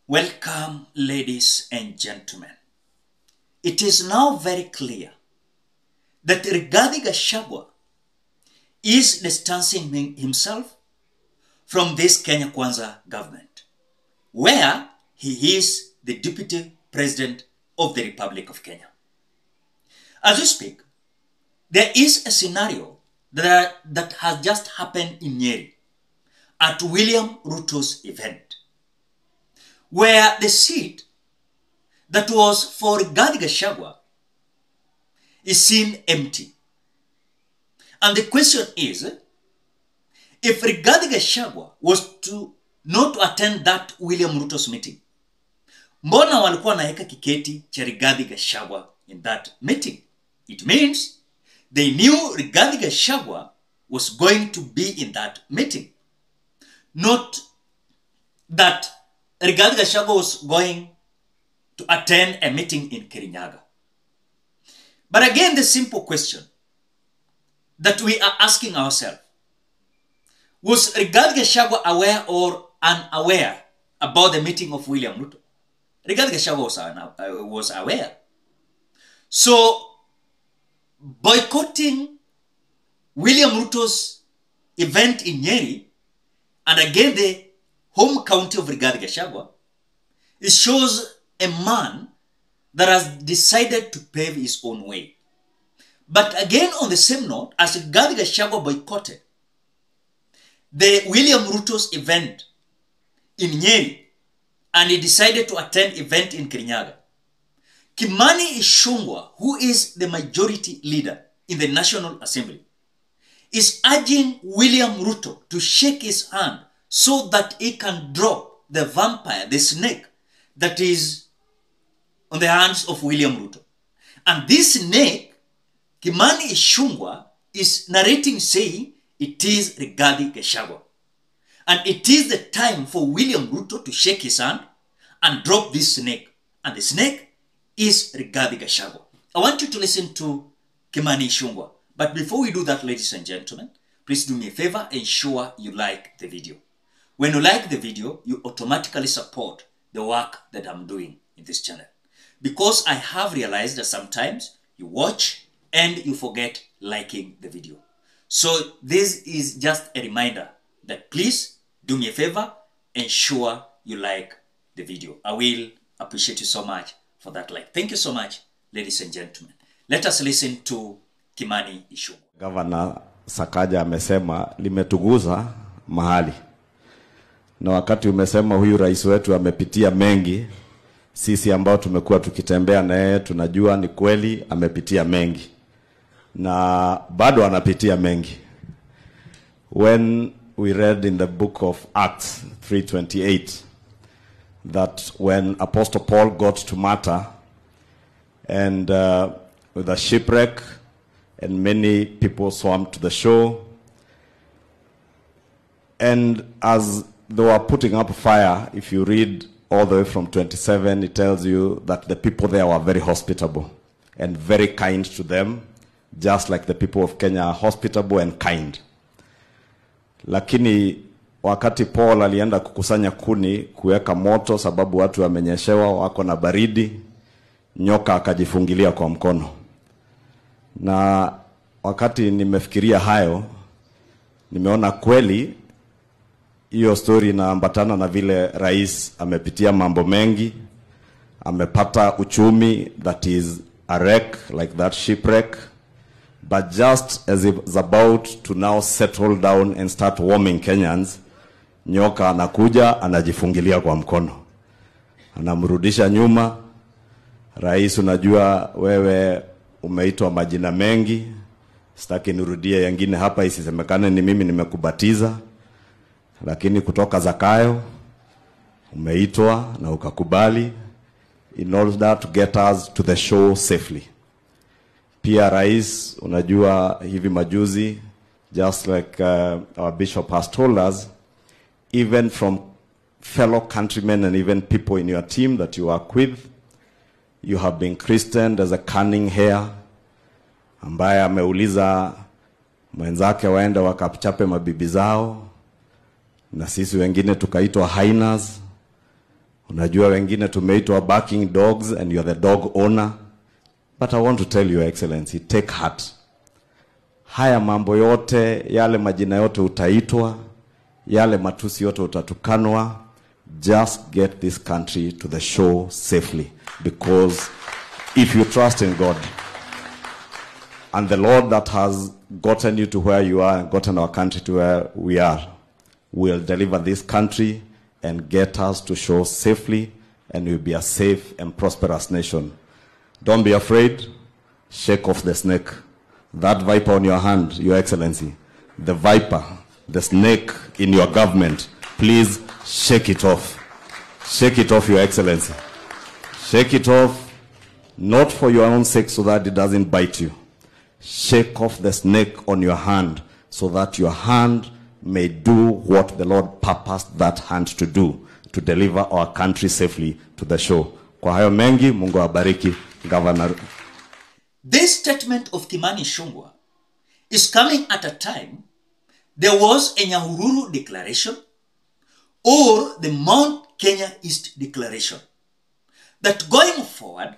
Welcome, ladies and gentlemen. It is now very clear that Rigathi Gachagua is distancing himself from this Kenya Kwanza government, where he is the Deputy President of the Republic of Kenya. As we speak, there is a scenario that has just happened in NYERI at William Ruto's event, where the seat that was for Rigathi Gachagua is seen empty. And the question is, if Rigathi Gachagua was not to attend that William Ruto's meeting, mbona walikuwa naeka kiketi cha Rigathi Gachagua in that meeting? It means they knew Rigathi Gachagua was going to be in that meeting. Not that Rigathi Gachagua was going to attend a meeting in Kirinyaga. But again, the simple question that we are asking ourselves, was Rigathi Gachagua aware or unaware about the meeting of William Ruto? Rigathi Gachagua was aware. So, boycotting William Ruto's event in NYERI, and again the home county of Rigathi Gachagua, it shows a man that has decided to pave his own way. But again, on the same note, as Rigathi Gachagua boycotted the William Ruto's event in NYERI, and he decided to attend event in Kirinyaga, Kimani Ichung'wah, who is the majority leader in the National Assembly, is urging William Ruto to shake his hand so that he can drop the vampire, the snake, that is on the hands of William Ruto. And this snake, Kimani Ichung'wah, is narrating saying it is Rigathi Gachagua. And it is the time for William Ruto to shake his hand and drop this snake. And the snake is Rigathi Gachagua. I want you to listen to Kimani Ichung'wah. But before we do that, ladies and gentlemen, please do me a favor, ensure you like the video. When you like the video, you automatically support the work that I'm doing in this channel. Because I have realized that sometimes you watch and you forget liking the video. So this is just a reminder that please do me a favor, ensure you like the video. I will appreciate you so much for that like. Thank you so much, ladies and gentlemen. Let us listen to Kimani Ichung'wah. Governor Sakaja amesema limetuguza mahali. Na wakati umesema huyu rais wetu amepitia mengi, sisi ambao tumekuwa tukitembea na yeye tunajua ni kweli amepitia mengi. Na bado anapitia mengi. When we read in the book of Acts 3:28 that when Apostle Paul got to Malta and with a shipwreck and many people swam to the shore, and as they were putting up fire, if you read all the way from 27, it tells you that the people there were very hospitable and very kind to them, just like the people of Kenya are hospitable and kind. Lakini wakati Paul alienda kukusanya kuni kuweka moto sababu watu wamenyeshewa wako na baridi, nyoka akajifungilia kwa mkono. Na wakati nimefikiria hayo, nimeona kweli hiyo story inaambatana na vile rais amepitia mambo mengi, amepata uchumi that is a wreck like that shipwreck, but just as he was about to now settle down and start warming Kenyans, nyoka anakuja anajifungilia kwa mkono, anamrudisha nyuma. Rais, unajua wewe umeitwa majina mengi, sitaki nirudie yengine hapa isisemekane ni mimi nimekubatiza, lakini kutoka Zakayo umeitwa na ukakubali in order to get us to the show safely. Pia rais, unajua hivi majuzi, just like our bishop has told us, even from fellow countrymen and even people in your team that you work with, you have been christened as a cunning hare, ambaye ameuliza mwenzake waende wakachape mabibi zao, na sisi wengine tukaitwa hyenas. Unajua wengine tumeitwa barking dogs and you're the dog owner. But I want to tell you, Excellency, take heart. Haya mambo yote, yale majina yote utaitwa, yale matusi yote utatukanwa, just get this country to the shore safely. Because if you trust in God, and the Lord that has gotten you to where you are and gotten our country to where we are, will deliver this country and get us to shore safely, and we'll be a safe and prosperous nation. Don't be afraid. Shake off the snake. That viper on your hand, Your Excellency, the viper, the snake in your government, please shake it off. Shake it off, Your Excellency. Shake it off, not for your own sake so that it doesn't bite you. Shake off the snake on your hand so that your hand may do what the Lord purposed that hand to do, to deliver our country safely to the shore. Kwa hayo mengi, Mungu awabariki, Governor. This statement of Kimani Ichung'wah is coming at a time there was a Nyahururu Declaration or the Mount Kenya East Declaration that going forward,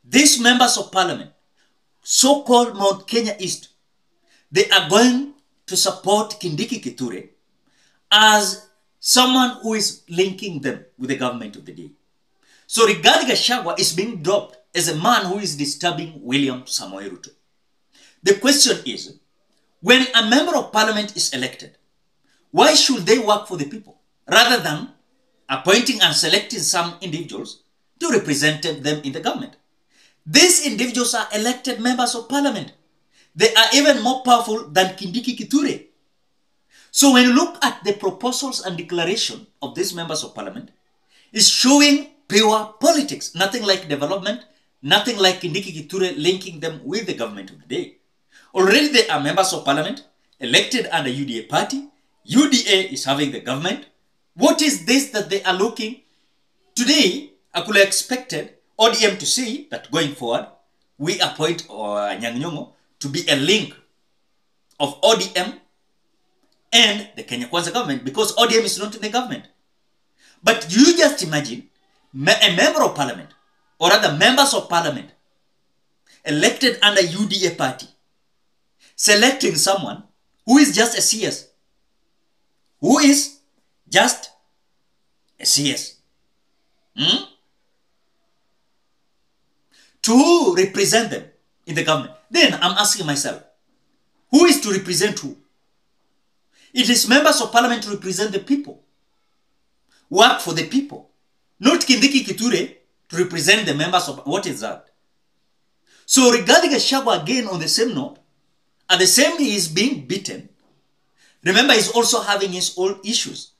these members of parliament, so-called Mount Kenya East, they are going to support Kindiki Kithure as someone who is linking them with the government of the day. So Rigathi Gachagua is being dropped as a man who is disturbing William Samoei Ruto. The question is, when a member of parliament is elected, why should they work for the people rather than appointing and selecting some individuals to represent them in the government? These individuals are elected members of parliament. They are even more powerful than Kindiki Kithure. So when you look at the proposals and declaration of these members of parliament, it's showing pure politics, nothing like development, nothing like Kindiki Kithure linking them with the government of the day. Already they are members of parliament, elected under UDA party. UDA is having the government. What is this that they are looking? Today, I could have expected ODM to say that going forward, we appoint Anyang' Nyong'o to be a link of ODM and the Kenya Kwanza government, because ODM is not in the government. But you just imagine a member of parliament, or rather members of parliament, elected under UDA party, selecting someone who is just a CS. Who is just a CS. To represent them in the government. Then I'm asking myself, who is to represent who? It is members of parliament to represent the people. Work for the people. Not Kindiki Kithure to represent the members of... What is that? So regarding Gachagua again on the same note, at the same he is being beaten, remember he's also having his own issues.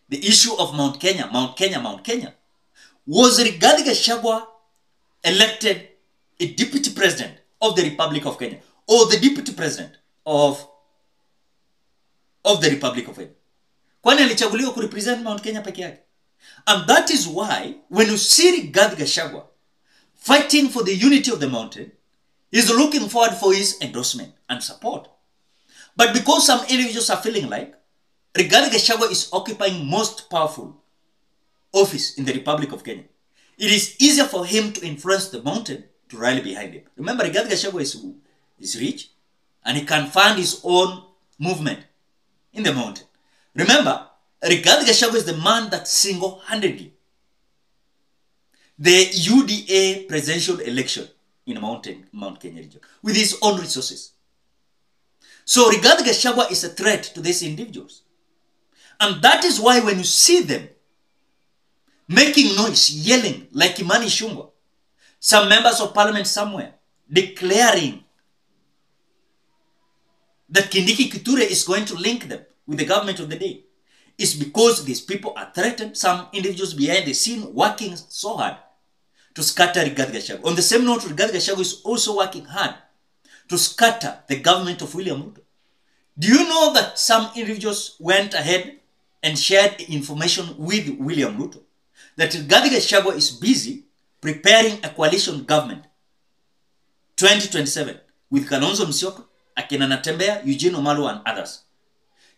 The issue of Mount Kenya. Was Rigathi Gachagua elected a deputy president of the Republic of Kenya or the deputy president of the Republic of Kenya? Kwani alichaguliwa ku represent Mount Kenya peke yake? And that is why when you see Rigathi Gachagua fighting for the unity of the mountain, he's looking forward for his endorsement and support. But because some individuals are feeling like Rigathi Gachagua is occupying most powerful office in the Republic of Kenya, it is easier for him to influence the mountain to rally behind him. Remember, Rigathi Gachagua is rich and he can fund his own movement in the mountain. Remember, Rigathi Gachagua is the man that single-handedly the UDA presidential election in Mount Kenya region with his own resources. So Rigathi Gachagua is a threat to these individuals. And that is why when you see them making noise, yelling like Kimani Ichung'wah, some members of parliament somewhere declaring that Kindiki Kithure is going to link them with the government of the day, is because these people are threatened, some individuals behind the scene working so hard to scatter Rigathi Gachagua. On the same note, Rigathi Gachagua is also working hard to scatter the government of William Ruto. Do you know that some individuals went ahead and shared information with William Ruto that Rigathi Gachagua is busy preparing a coalition government 2027 with Kalonzo Musyoka, Akina Natembeya, Eugene Wamalwa and others?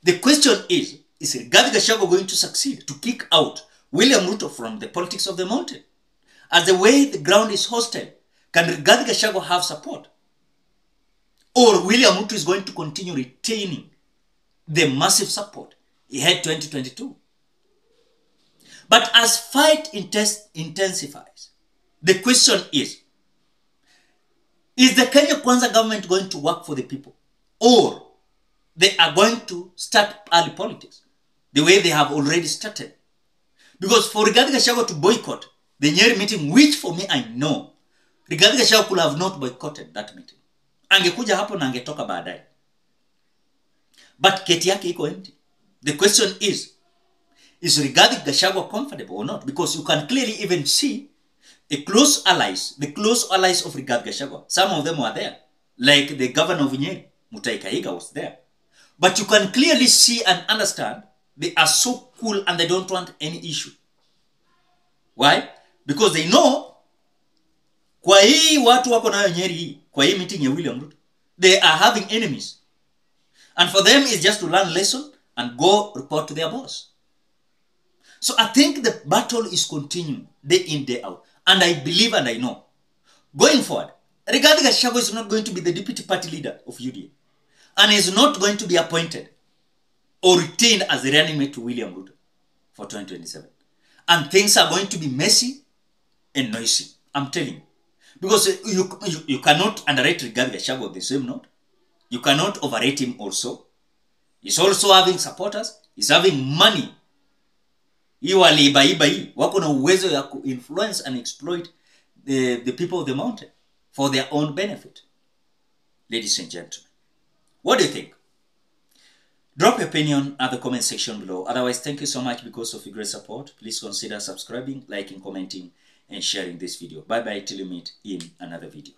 The question is Rigathi Gachagua going to succeed to kick out William Ruto from the politics of the mountain. As the way the ground is hostile, can Rigathi Gachagua have support? Or William Ruto is going to continue retaining the massive support he had 2022? But as fight intensifies, the question is the Kenya Kwanza government going to work for the people? Or they are going to start early politics, the way they have already started? Because for Rigathi Gachagua to boycott the NYERI meeting, which for me I know, Rigathi Gachagua could have not boycotted that meeting. Angekuja hapo na angetoka baadaye. But keti yake iko empty. The question is Rigathi Gachagua comfortable or not? Because you can clearly even see the close allies of Rigathi Gachagua. Some of them were there. Like the governor of NYERI, Mutahi Kahiga, was there. But you can clearly see and understand they are so cool and they don't want any issue. Why? Because they know kwa hii watu wako nayo NYERI hii, kwa hii meeting ya William Ruto, they are having enemies. And for them it's just to learn lesson and go report to their boss. So I think the battle is continuing day in, day out. And I believe and I know, going forward, Rigathi Gachagua is not going to be the deputy party leader of UDA. And is not going to be appointed or retained as the running mate to William Ruto for 2027. And things are going to be messy and noisy. I'm telling you. Because you cannot underrate Rigathi Gachagua on the same note. You cannot overrate him also. He's also having supporters. He's having money. Wako na uwezo ya influence and exploit the people of the mountain for their own benefit. Ladies and gentlemen, what do you think? Drop your opinion at the comment section below. Otherwise, thank you so much because of your great support. Please consider subscribing, liking, commenting, and sharing this video. Bye-bye till you meet in another video.